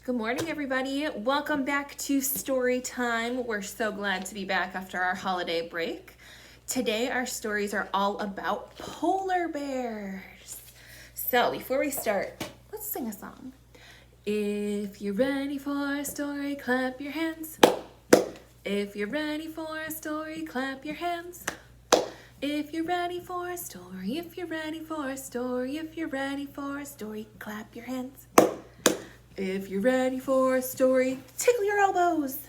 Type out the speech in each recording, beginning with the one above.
Good morning, everybody. Welcome back to Storytime. We're so glad to be back after our holiday break. Today, our stories are all about polar bears. So, before we start, let's sing a song. If you're ready for a story, clap your hands. If you're ready for a story, clap your hands. If you're ready for a story, if you're ready for a story, if you're ready for a story, clap your hands. If you're ready for a story, tickle your elbows.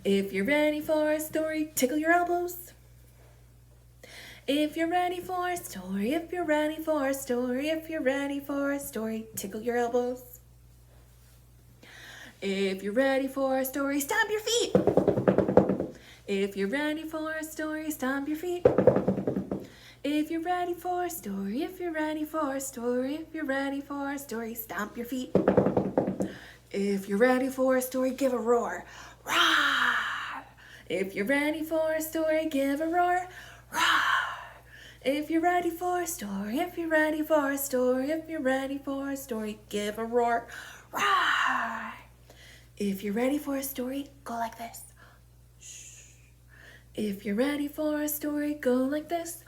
If you're ready for a story, tickle your elbows. If you're ready for a story, if you're ready for a story, if you're ready for a story, tickle your elbows. If you're ready for a story, stomp your feet. If you're ready for a story, stomp your feet. If you're ready for a story, if you're ready for a story, if you're ready for a story, stomp your feet. If you're ready for a story, give a roar. Roar! If you're ready for a story, give a roar. Roar! If you're ready for a story, if you're ready for a story, if you're ready for a story, give a roar. Roar! If you're ready for a story, go like this. Shh. If you're ready for a story, go like this.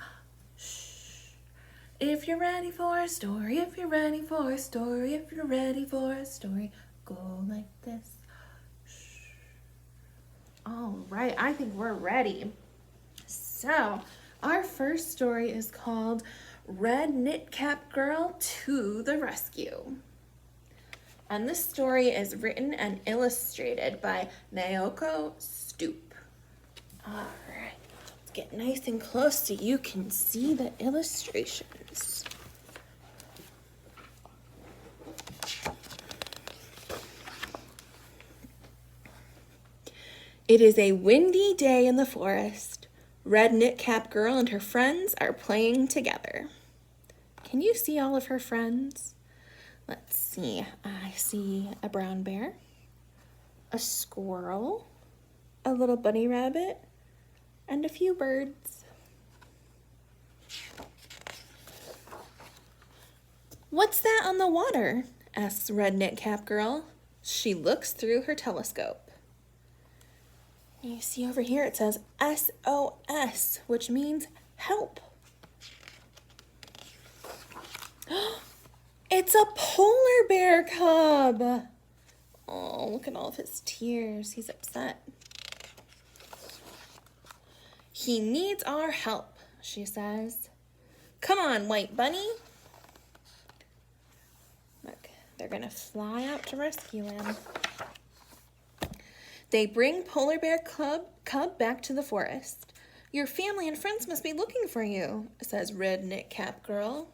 If you're ready for a story, if you're ready for a story, if you're ready for a story, go like this. All right, I think we're ready. So, our first story is called Red Knit Cap Girl to the Rescue. And this story is written and illustrated by Naoko Stoop. All right. Get nice and close so you can see the illustrations. It is a windy day in the forest. Red Knit Cap Girl and her friends are playing together. Can you see all of her friends? Let's see. I see a brown bear, a squirrel, a little bunny rabbit, and a few birds. What's that on the water? Asks Red Knit Cap Girl. She looks through her telescope. You see over here it says SOS, which means help. It's a polar bear cub. Oh, look at all of his tears. He's upset. He needs our help, she says. Come on, white bunny. Look, they're gonna fly out to rescue him. They bring polar bear cub back to the forest. Your family and friends must be looking for you, says Red Knit Cap Girl.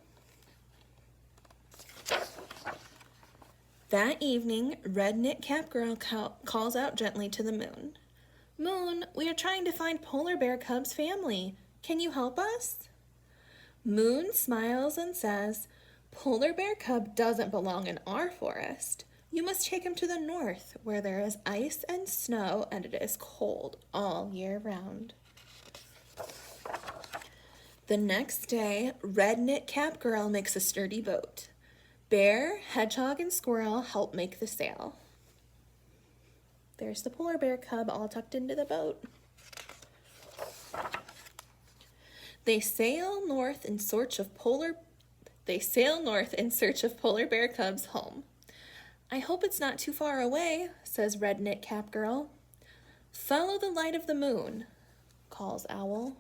That evening, Red Knit Cap Girl calls out gently to the moon. Moon, we are trying to find polar bear cub's family. Can you help us? Moon smiles and says, Polar bear cub doesn't belong in our forest. You must take him to the north, where there is ice and snow and it is cold all year round. The next day, Red Knit Cap Girl makes a sturdy boat. Bear, hedgehog, and squirrel help make the sail. There's the polar bear cub all tucked into the boat. They sail north in search of polar bear cub's home. I hope it's not too far away, says Red Knit Cap Girl. Follow the light of the moon, calls Owl.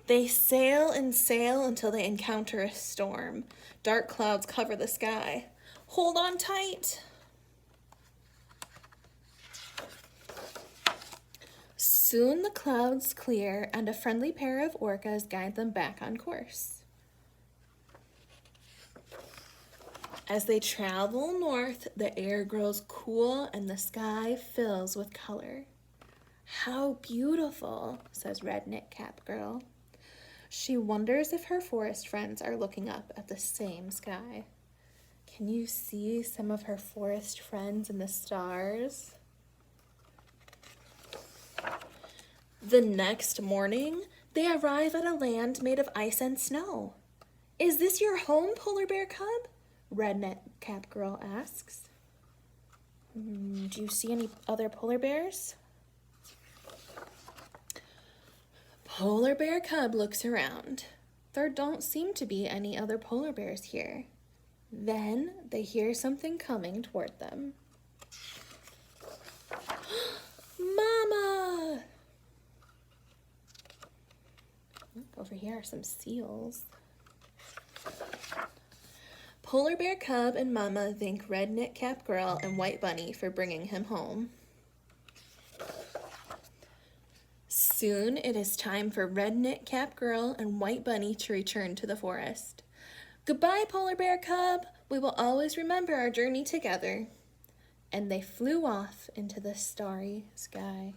They sail and sail until they encounter a storm. Dark clouds cover the sky. Hold on tight. Soon the clouds clear and a friendly pair of orcas guide them back on course. As they travel north, the air grows cool and the sky fills with color. How beautiful, says Red Knit Cap Girl. She wonders if her forest friends are looking up at the same sky. Can you see some of her forest friends in the stars? The next morning, they arrive at a land made of ice and snow. Is this your home, polar bear cub? Redneck Cap Girl asks. Do you see any other polar bears? Polar bear cub looks around. There don't seem to be any other polar bears here. Then they hear something coming toward them. Mama! Over here are some seals. Polar bear cub and mama thank Redneck Cap Girl and White Bunny for bringing him home. Soon it is time for Redneck Cap Girl and White Bunny to return to the forest. Goodbye, Polar Bear Cub. We will always remember our journey together. And they flew off into the starry sky.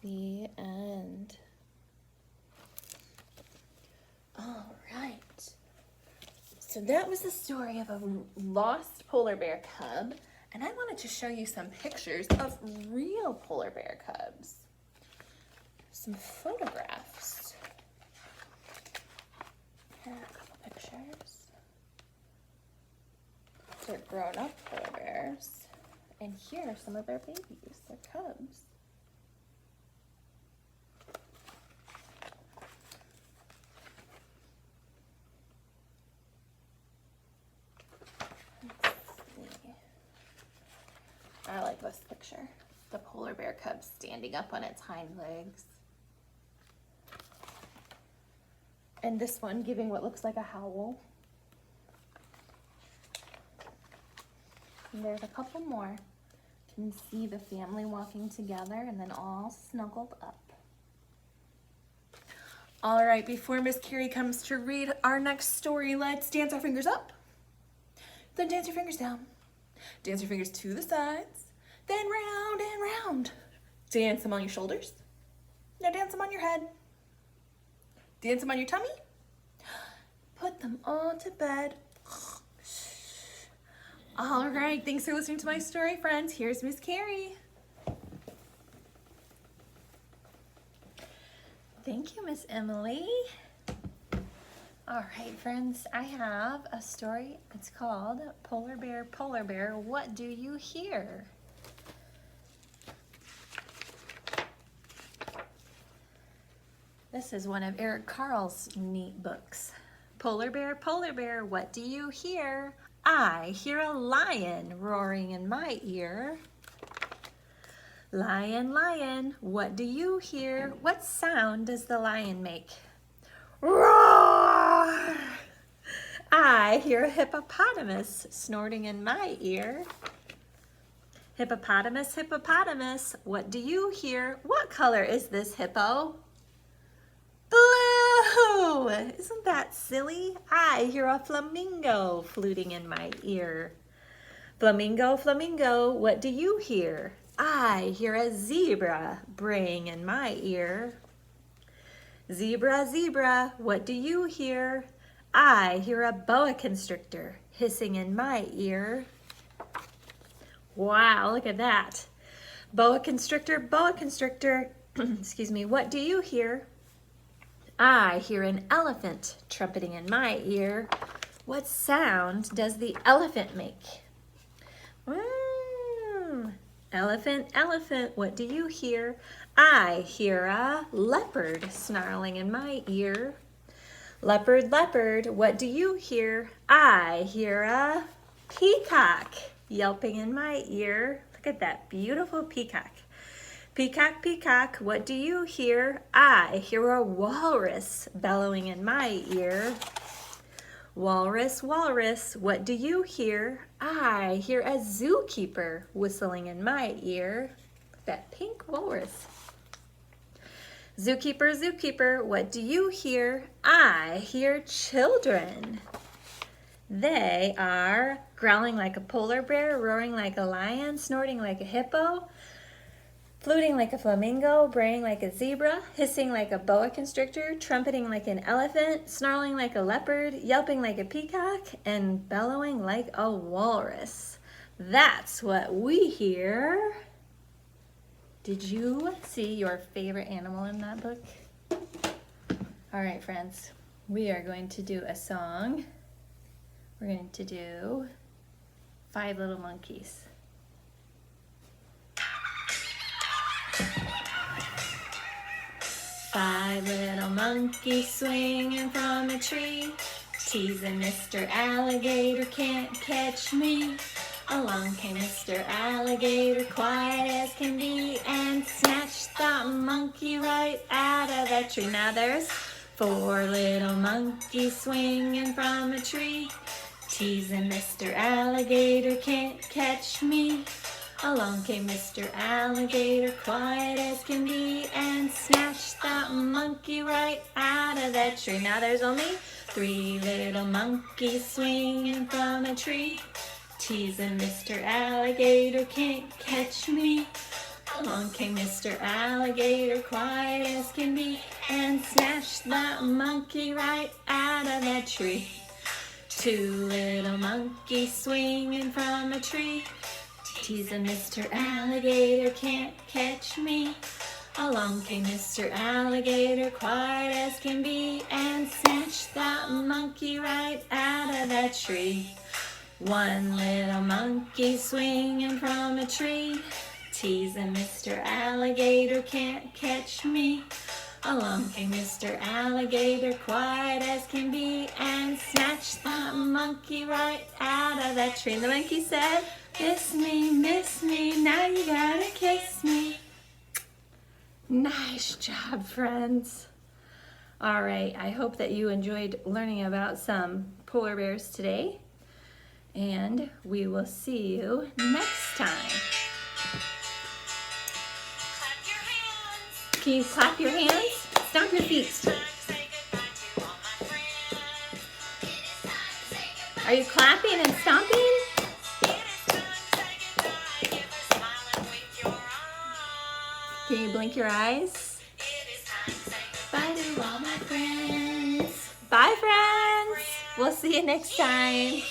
The end. All right. So that was the story of a lost polar bear cub. And I wanted to show you some pictures of real polar bear cubs. Some photographs. Here are a couple pictures. They're grown-up polar bears. And here are some of their babies, their cubs. I like this picture. The polar bear cub standing up on its hind legs. And this one giving what looks like a howl. And there's a couple more. You can see the family walking together and then all snuggled up. All right, before Miss Kerri comes to read our next story, let's dance our fingers up. Then dance your fingers down. Dance your fingers to the sides, then round and round. Dance them on your shoulders. Now dance them on your head. Dance them on your tummy. Put them all to bed. All right, thanks for listening to my story, friends. Here's Miss Kerri. Thank you, Miss Emily. All right, friends, I have a story. It's called Polar Bear, What Do You Hear? This is one of Eric Carle's neat books. Polar Bear, what do you hear? I hear a lion roaring in my ear. Lion, what do you hear? What sound does the lion make? Roar! I hear a hippopotamus snorting in my ear. Hippopotamus, what do you hear? What color is this hippo? Blue! Isn't that silly? I hear a flamingo fluting in my ear. Flamingo, what do you hear? I hear a zebra braying in my ear. Zebra, what do you hear? I hear a boa constrictor hissing in my ear. Wow, look at that. Boa constrictor, excuse me, what do you hear? I hear an elephant trumpeting in my ear. What sound does the elephant make? Elephant, what do you hear? I hear a leopard snarling in my ear. Leopard, what do you hear? I hear a peacock yelping in my ear. Look at that beautiful peacock. Peacock, what do you hear? I hear a walrus bellowing in my ear. Walrus, what do you hear? I hear a zookeeper whistling in my ear. That pink walrus. Zookeeper, what do you hear? I hear children. They are growling like a polar bear, roaring like a lion, snorting like a hippo, fluting like a flamingo, braying like a zebra, hissing like a boa constrictor, trumpeting like an elephant, snarling like a leopard, yelping like a peacock, and bellowing like a walrus. That's what we hear. Did you see your favorite animal in that book? All right, friends. we are going to do a song. We're going to do Five Little Monkeys. Five little monkeys swinging from a tree, teasing Mr. Alligator can't catch me. Along came Mr. Alligator, quiet as can be, and snatched the monkey right out of that tree. Now there's four little monkeys swinging from a tree, teasing Mr. Alligator can't catch me. Along came Mr. Alligator, quiet as can be, and snatched the monkey right out of that tree. Now there's only three little monkeys swinging from a tree, teasing Mr. Alligator can't catch me. Along came Mr. Alligator, quiet as can be, and snatched the monkey right out of that tree. Two little monkeys swinging from a tree, teasing Mr. Alligator can't catch me. Along came Mr. Alligator, quiet as can be, and snatched the monkey right out of that tree. One little monkey swinging from a tree, teasing Mr. Alligator can't catch me. Along came Mr. Alligator, quiet as can be, and snatched the monkey right out of that tree. And the monkey said, miss me, now you gotta kiss me. Nice job, friends. All right, I hope that you enjoyed learning about some polar bears today, and we will see you next time. Can you clap your hands? Stomp your feet. Are you clapping and stomping? Can you blink your eyes? Bye to all my friends. Bye, friends. We'll see you next time.